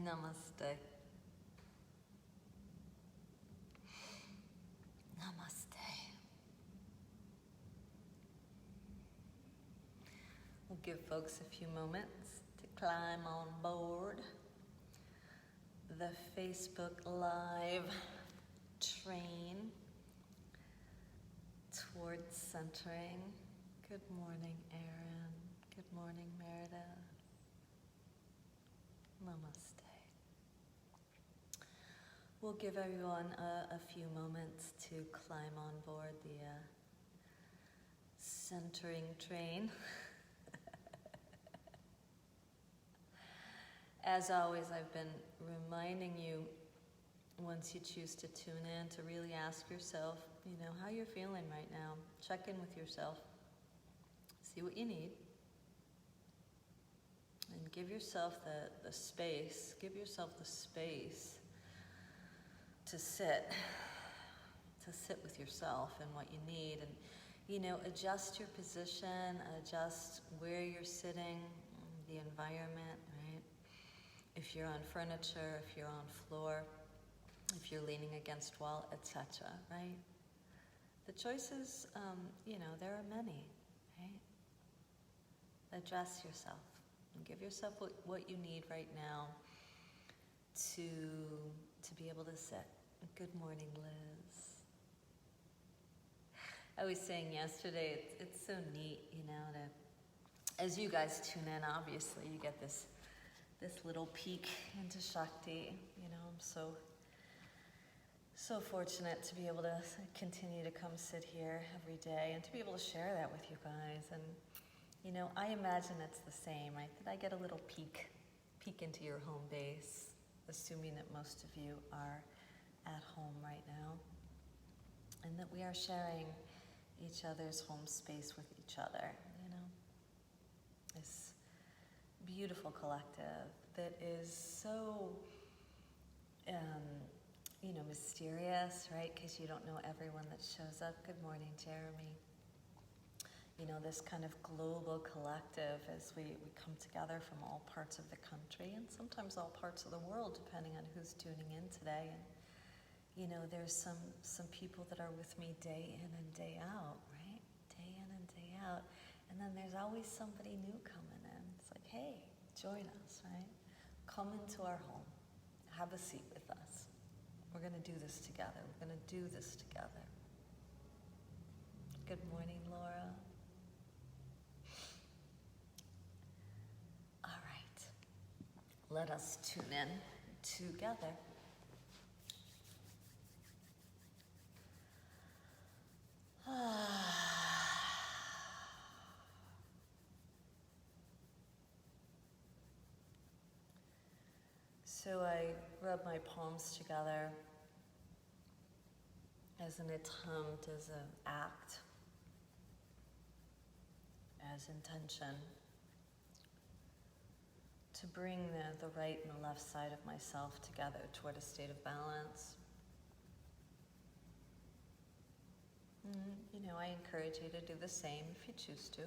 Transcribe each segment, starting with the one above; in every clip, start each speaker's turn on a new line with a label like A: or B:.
A: Namaste. Namaste. We'll give folks a few moments to climb on board the Facebook Live train towards centering. Good morning, Erin. Good morning, Meredith. Namaste. We'll give everyone a few moments to climb on board the centering train. As always, I've been reminding you, once you choose to tune in, to really ask yourself, how you're feeling right now. Check in with yourself. See what you need. And give yourself the space. Give yourself the space to sit with yourself and what you need. And, adjust your position, adjust where you're sitting, the environment, right? If you're on furniture, if you're on floor, if you're leaning against wall, etc., right? The choices, there are many, right? Address yourself and give yourself what you need right now to be able to sit. Good morning, Liz. I was saying yesterday, it's so neat, as you guys tune in, obviously, you get this little peek into Shakti. I'm so fortunate to be able to continue to come sit here every day and to be able to share that with you guys. And, I imagine it's the same, right? That I get a little peek into your home base, assuming that most of you are at home right now, and that we are sharing each other's home space with each other, this beautiful collective that is so, mysterious, right? Because you don't know everyone that shows up. Good morning, Jeremy. This kind of global collective as we come together from all parts of the country and sometimes all parts of the world, depending on who's tuning in today. And, there's some people that are with me day in and day out, right? Day in and day out. And then there's always somebody new coming in. It's like, hey, join us, right? Come into our home. Have a seat with us. We're going to do this together. We're going to do this together. Good morning, Laura. All right. Let us tune in together. So I rub my palms together as an attempt, as an act, as intention to bring the right and the left side of myself together toward a state of balance. I encourage you to do the same if you choose to.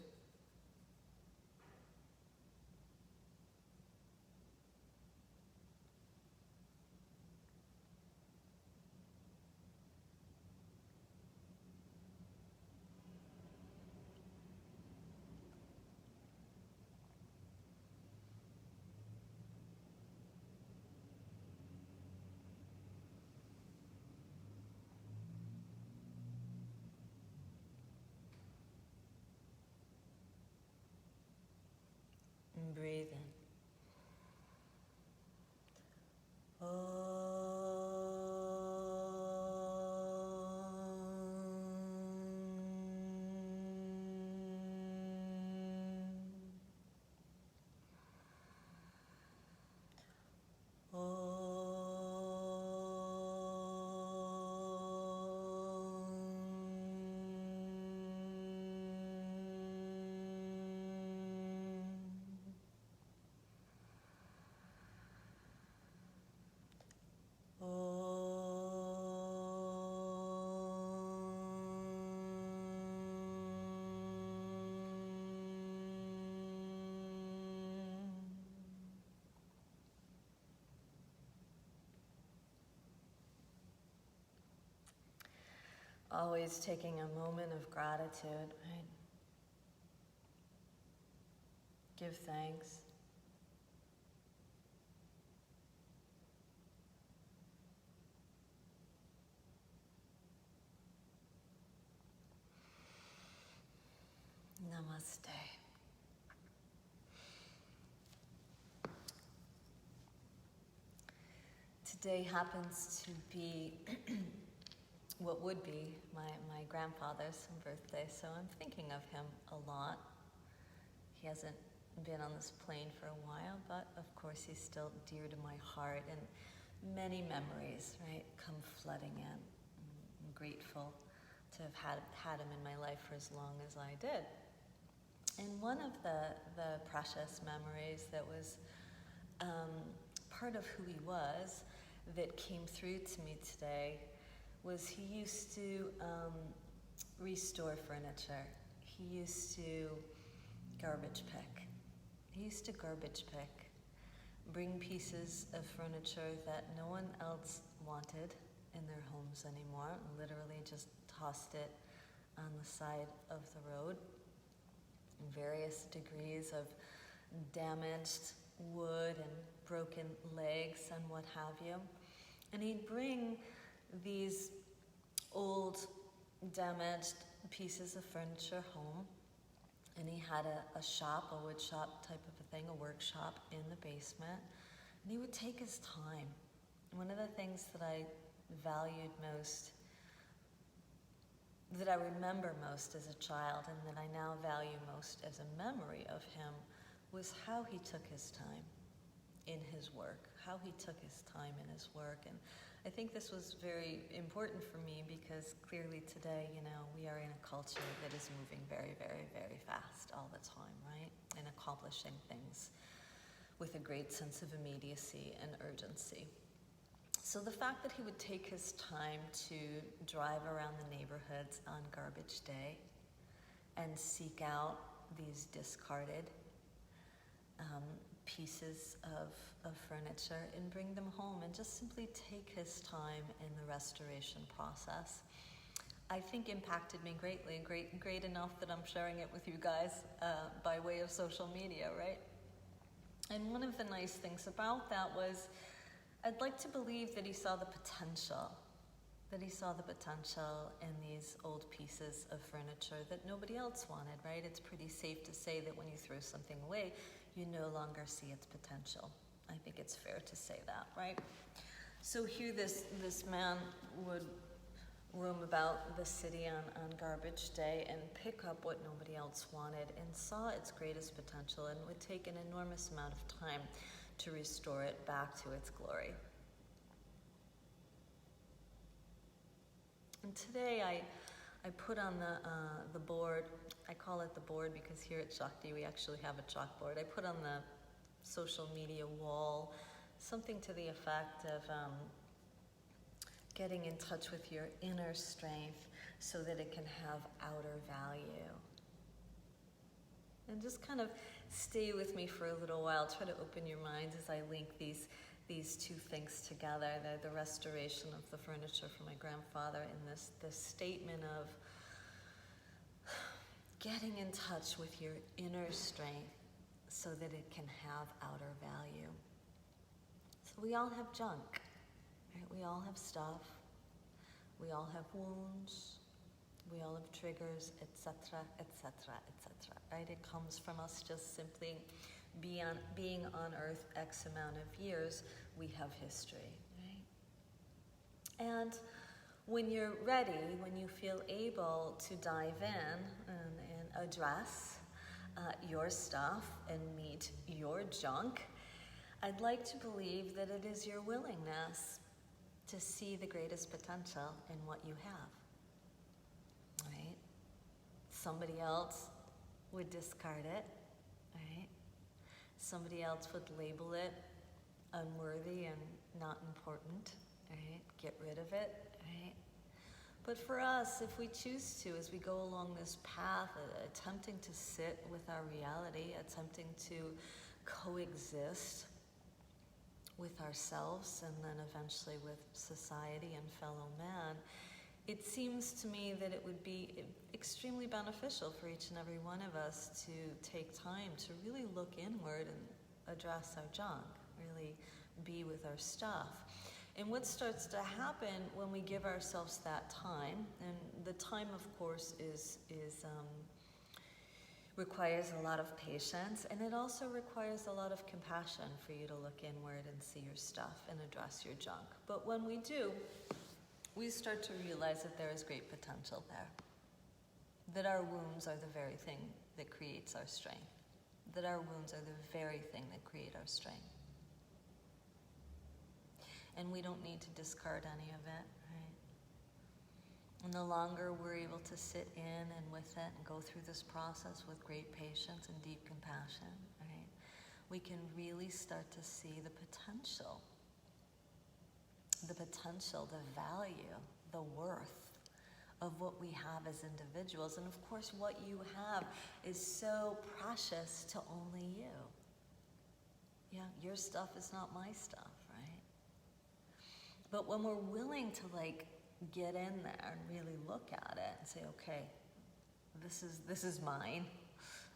A: Always taking a moment of gratitude, right? Give thanks. Namaste. Today happens to be what would be my grandfather's birthday, so I'm thinking of him a lot. He hasn't been on this plane for a while, but of course he's still dear to my heart, and many memories, right, come flooding in. I'm grateful to have had him in my life for as long as I did. And one of the precious memories that was part of who he was that came through to me today was he used to restore furniture. He used to garbage pick. He used to garbage pick, bring pieces of furniture that no one else wanted in their homes anymore, literally just tossed it on the side of the road. Various degrees of damaged wood and broken legs and what have you. And he'd bring these old, damaged pieces of furniture home, and he had a shop, a wood shop type of a thing, a workshop in the basement, and he would take his time. One of the things that I valued most, that I remember most as a child, and that I now value most as a memory of him, was how he took his time in his work, how he took his time in his work. And I think this was very important for me because clearly today, we are in a culture that is moving very, very, very fast all the time, right? And accomplishing things with a great sense of immediacy and urgency. So the fact that he would take his time to drive around the neighborhoods on garbage day and seek out these discarded pieces of furniture and bring them home and just simply take his time in the restoration process, I think impacted me greatly, great enough that I'm sharing it with you guys by way of social media, right? And one of the nice things about that was I'd like to believe that he saw the potential in these old pieces of furniture that nobody else wanted, right? It's pretty safe to say that when you throw something away, you no longer see its potential. I think it's fair to say that, right? So here this man would roam about the city on garbage day and pick up what nobody else wanted and saw its greatest potential and would take an enormous amount of time to restore it back to its glory. And today I put on the board, I call it the board because here at Shakti we actually have a chalkboard. I put on the social media wall something to the effect of getting in touch with your inner strength so that it can have outer value. And just kind of stay with me for a little while. Try to open your minds as I link these two things together, the restoration of the furniture for my grandfather and this statement of getting in touch with your inner strength so that it can have outer value. So we all have junk, right? We all have stuff. We all have wounds. We all have triggers, etc., etc., etc., right? It comes from us just simply being on Earth X amount of years. We have history, right? And when you're ready, when you feel able to dive in and address your stuff and meet your junk, I'd like to believe that it is your willingness to see the greatest potential in what you have, right? Somebody else would discard it, right? Somebody else would label it unworthy and not important, right? Get rid of it, right? But for us, if we choose to, as we go along this path, attempting to sit with our reality, attempting to coexist with ourselves and then eventually with society and fellow man, it seems to me that it would be extremely beneficial for each and every one of us to take time to really look inward and address our junk, really be with our stuff. And what starts to happen when we give ourselves that time, and the time, of course, requires a lot of patience, and it also requires a lot of compassion for you to look inward and see your stuff and address your junk. But when we do, we start to realize that there is great potential there. That our wounds are the very thing that creates our strength. That our wounds are the very thing that create our strength. And we don't need to discard any of it, right? And the longer we're able to sit in and with it and go through this process with great patience and deep compassion, right? We can really start to see the potential, the value, the worth of what we have as individuals. And of course, what you have is so precious to only you. Yeah, your stuff is not my stuff, right? But when we're willing to get in there and really look at it and say, okay, this is mine.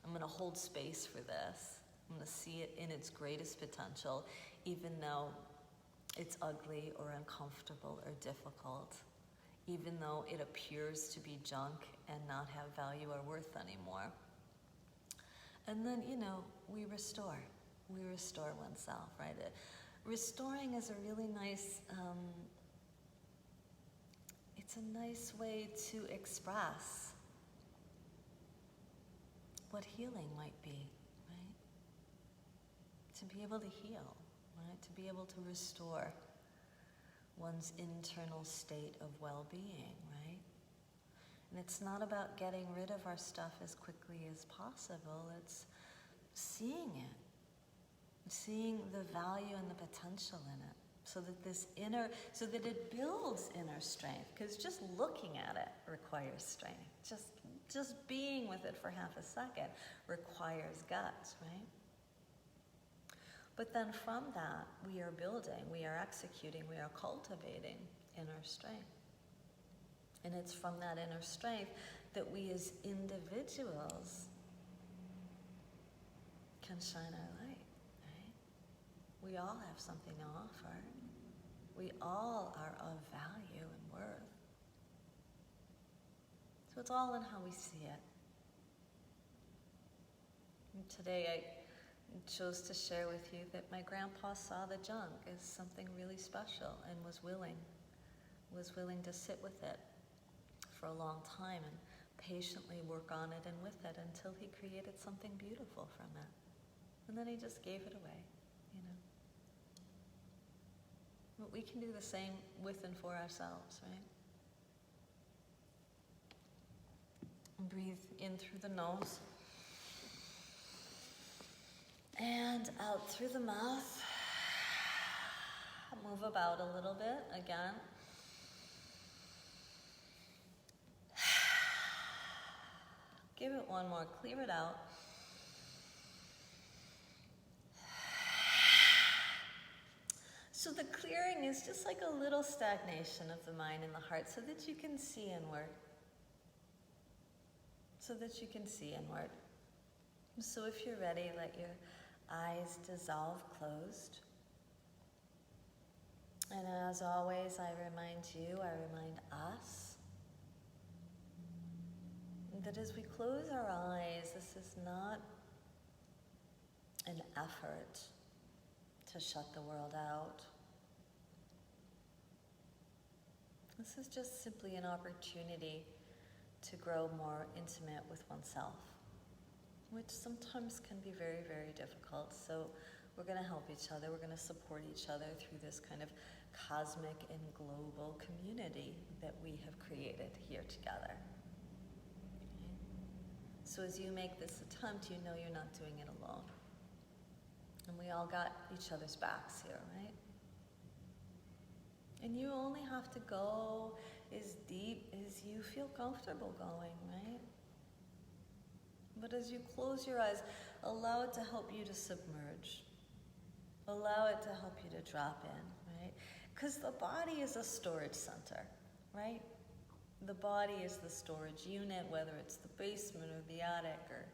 A: I'm going to hold space for this. I'm going to see it in its greatest potential, even though it's ugly or uncomfortable or difficult, even though it appears to be junk and not have value or worth anymore. And then, we restore. We restore oneself, right? Restoring is a really nice, it's a nice way to express what healing might be, right? To be able to heal, right? To be able to restore one's internal state of well-being, right? And it's not about getting rid of our stuff as quickly as possible. It's seeing it, seeing the value and the potential in it, so that it builds inner strength. Because just looking at it requires strength. Just being with it for half a second requires guts, right? But then from that, we are building, we are executing, we are cultivating inner strength. And it's from that inner strength that we as individuals can shine our light, right? We all have something to offer. We all are of value and worth. So it's all in how we see it. And today I chose to share with you that my grandpa saw the junk as something really special and was willing to sit with it for a long time and patiently work on it and with it until he created something beautiful from it. And then he just gave it away, But we can do the same with and for ourselves, right? And breathe in through the nose. And out through the mouth. Move about a little bit again. Give it one more. Clear it out. So the clearing is just like a little stagnation of the mind and the heart so that you can see inward. So that you can see inward. So if you're ready, let your eyes dissolve closed. And as always, I remind us, that as we close our eyes, this is not an effort to shut the world out. This is just simply an opportunity to grow more intimate with oneself, which sometimes can be very, very difficult. So we're going to help each other. We're going to support each other through this kind of cosmic and global community that we have created here together. Okay? So as you make this attempt, you know you're not doing it alone. And we all got each other's backs here, right? And you only have to go as deep as you feel comfortable going, right? But as you close your eyes, allow it to help you to submerge. Allow it to help you to drop in, right? Because the body is a storage center, right? The body is the storage unit, whether it's the basement or the attic or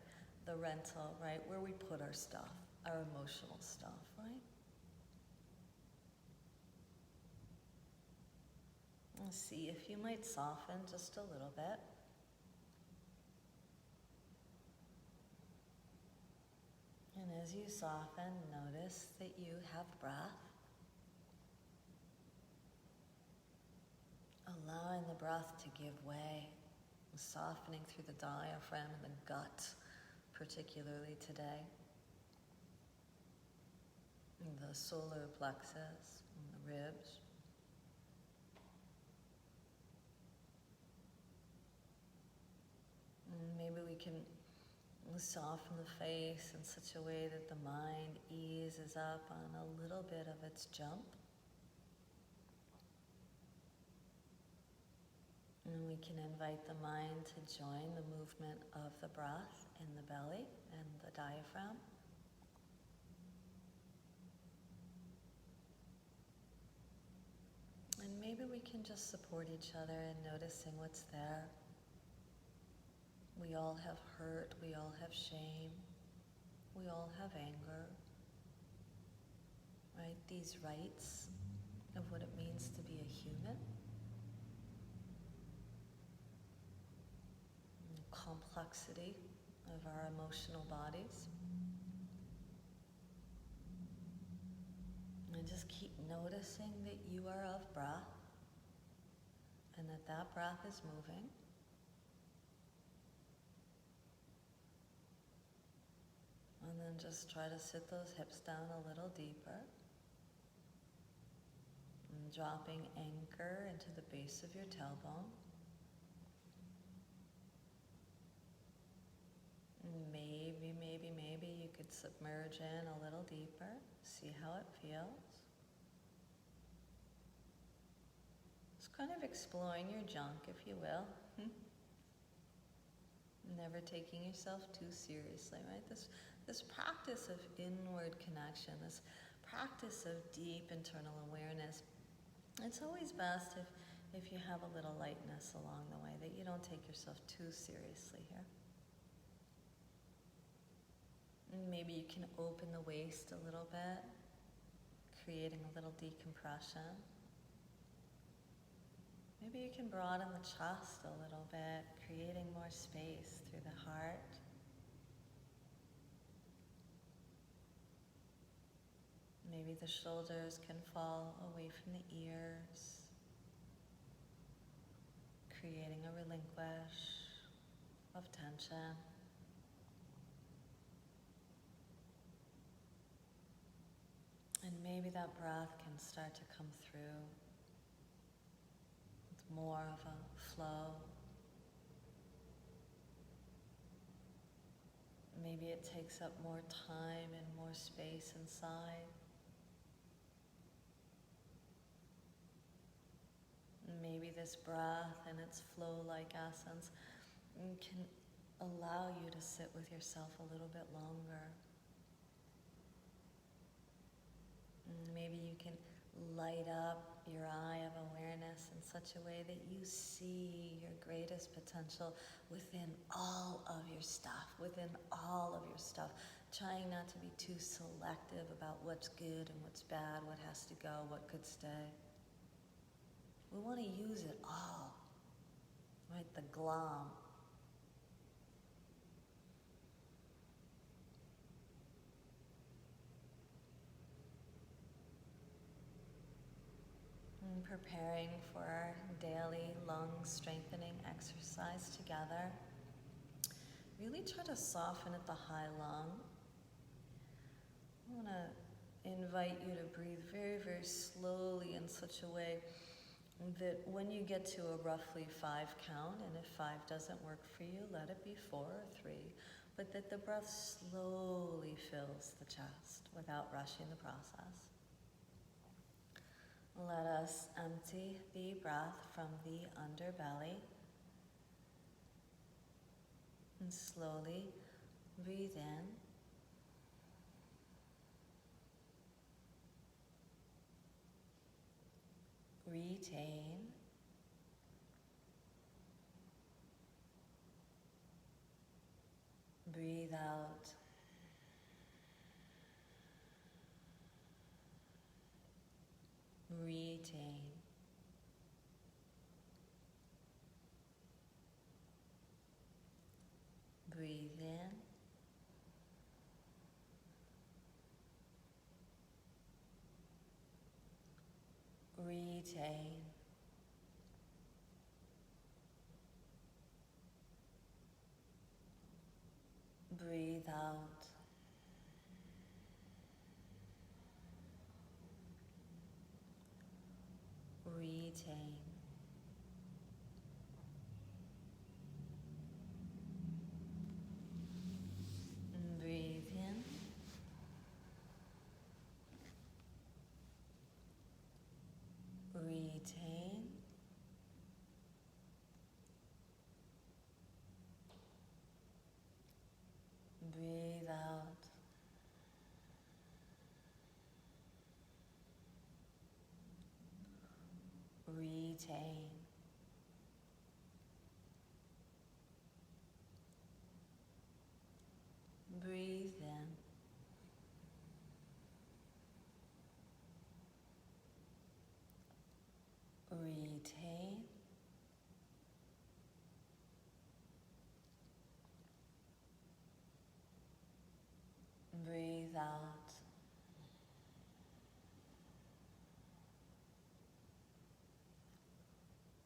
A: the rental, right? Where we put our stuff, our emotional stuff, right? And see if you might soften just a little bit. And as you soften, notice that you have breath. Allowing the breath to give way, softening through the diaphragm and the gut, particularly today. And the solar plexus and the ribs. And maybe we can soften the face in such a way that the mind eases up on a little bit of its jump. And we can invite the mind to join the movement of the breath in the belly and the diaphragm. And maybe we can just support each other in noticing what's there. We all have hurt, we all have shame, we all have anger, right? These rights of what it means to be a human. The complexity of our emotional bodies. And just keep noticing that you are of breath and that that breath is moving. And then just try to sit those hips down a little deeper. And dropping anchor into the base of your tailbone. And maybe you could submerge in a little deeper. See how it feels. Just kind of exploring your junk, if you will. Never taking yourself too seriously, right? This practice of inward connection, this practice of deep internal awareness, it's always best if you have a little lightness along the way, that you don't take yourself too seriously here. And maybe you can open the waist a little bit, creating a little decompression. Maybe you can broaden the chest a little bit, creating more space through the heart. Maybe the shoulders can fall away from the ears, creating a relinquish of tension. And maybe that breath can start to come through with more of a flow. Maybe it takes up more time and more space inside. Maybe this breath and its flow-like essence can allow you to sit with yourself a little bit longer. Maybe you can light up your eye of awareness in such a way that you see your greatest potential within all of your stuff, trying not to be too selective about what's good and what's bad, what has to go, what could stay. We want to use it all, right? The glom. And preparing for our daily lung strengthening exercise together. Really try to soften at the high lung. I want to invite you to breathe very, very slowly in such a way that when you get to a roughly 5 count, and if 5 doesn't work for you, let it be 4 or 3, but that the breath slowly fills the chest without rushing the process. Let us empty the breath from the underbelly and slowly breathe in. Retain. Breathe out. Retain. Breathe in. Retain. Breathe out. Retain. Breathe in. Retain. Breathe out. Retain. Breathe in. Retain. Breathe out.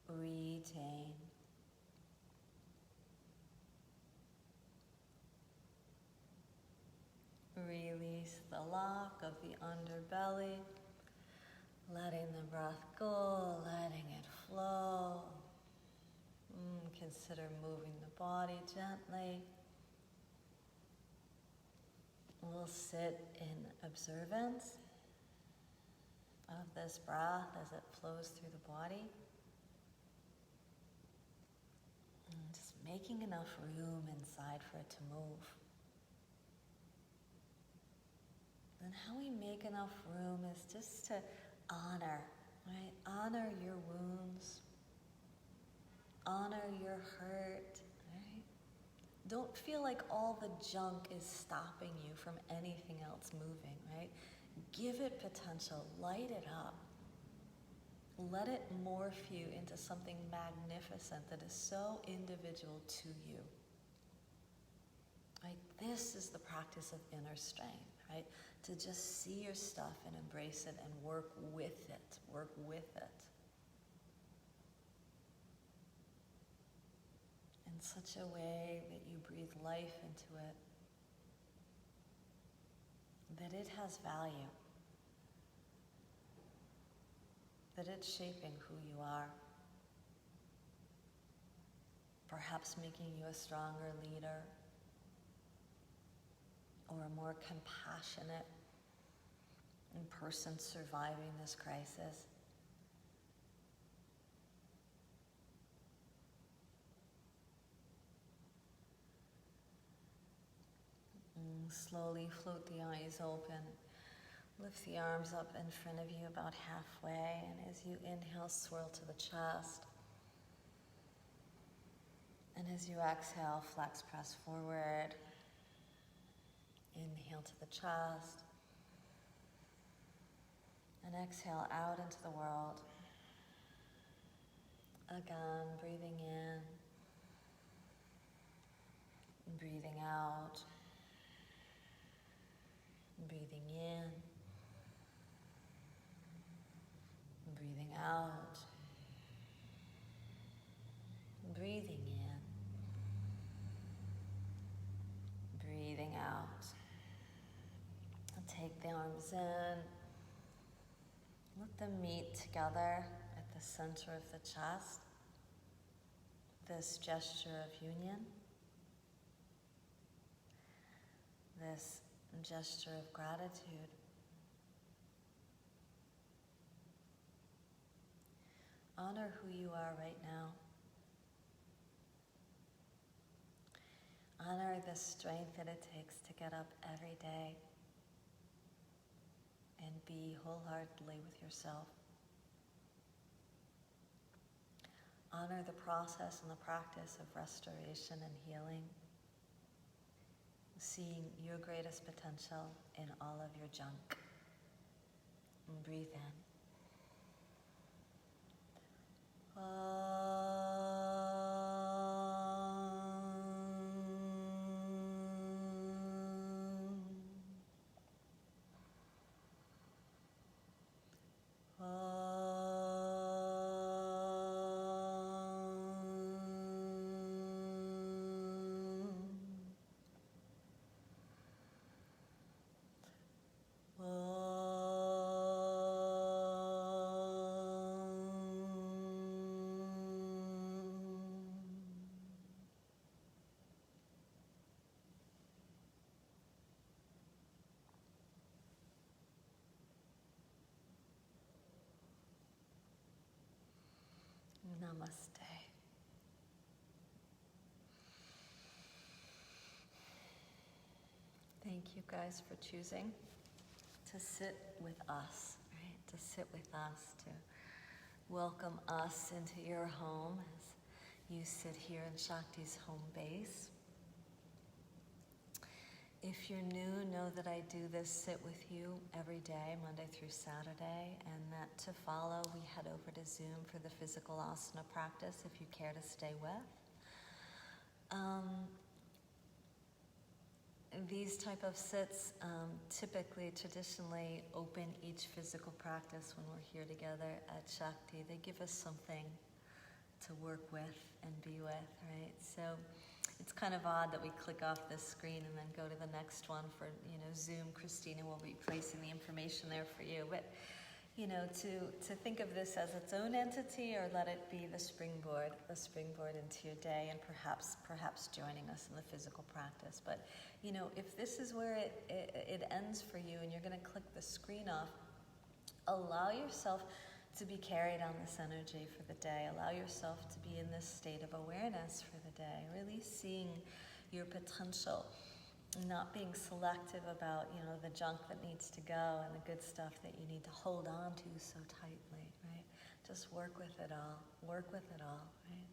A: Retain. Release the lock of the underbelly, letting the breath go, letting it flow. Consider moving the body gently. We'll sit in observance of this breath as it flows through the body. And just making enough room inside for it to move. And how we make enough room is just to honor, right? Honor your wounds. Honor your hurt, right? Don't feel like all the junk is stopping you from anything else moving, right? Give it potential, light it up. Let it morph you into something magnificent that is so individual to you. Right? This is the practice of inner strength, right? To just see your stuff and embrace it and work with it, work with it. In such a way that you breathe life into it, that it has value, that it's shaping who you are, perhaps making you a stronger leader, or a more compassionate person surviving this crisis. Slowly float the eyes open. Lift the arms up in front of you about halfway, and as you inhale, swirl to the chest. And as you exhale, flex, press forward. Inhale to the chest. And exhale out into the world. Again, breathing in. Breathing out. Breathing in. Breathing out. Breathing in. Breathing out. And take the arms in. Let them meet together at the center of the chest. This gesture of union. This gesture of gratitude. Honor who you are right now. Honor the strength that it takes to get up every day and be wholeheartedly with yourself. Honor the process and the practice of restoration and healing. seeing your greatest potential in all of your junk. And breathe in. Namaste. Thank you guys for choosing to sit with us, right? To sit with us, to welcome us into your home as you sit here in Shakti's home base. If you're new, know that I do this sit with you every day, Monday through Saturday, and that to follow, we head over to Zoom for the physical asana practice if you care to stay with. These type of sits typically, traditionally open each physical practice when we're here together at Shakti. They give us something to work with and be with, right? So it's kind of odd that we click off this screen and then go to the next one for, Zoom. Christina will be placing the information there for you. But, to think of this as its own entity, or let it be the springboard into your day, and perhaps joining us in the physical practice. But, if this is where it ends for you and you're going to click the screen off, allow yourself to be carried on this energy for the day. Allow yourself to be in this state of awareness for the day, really seeing your potential, not being selective about, the junk that needs to go and the good stuff that you need to hold on to so tightly, right? Just work with it all, right?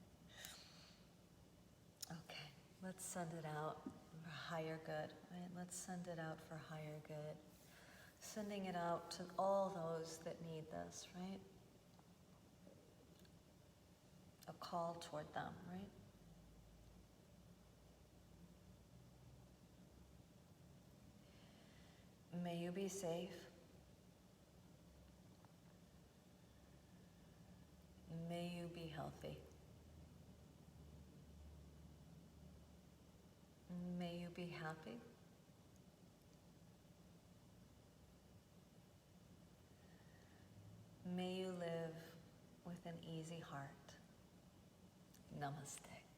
A: Okay, let's send it out for higher good, right? Let's send it out for higher good. Sending it out to all those that need this, right? A call toward them, right? May you be safe. May you be healthy. May you be happy. May you live with an easy heart. Namaste.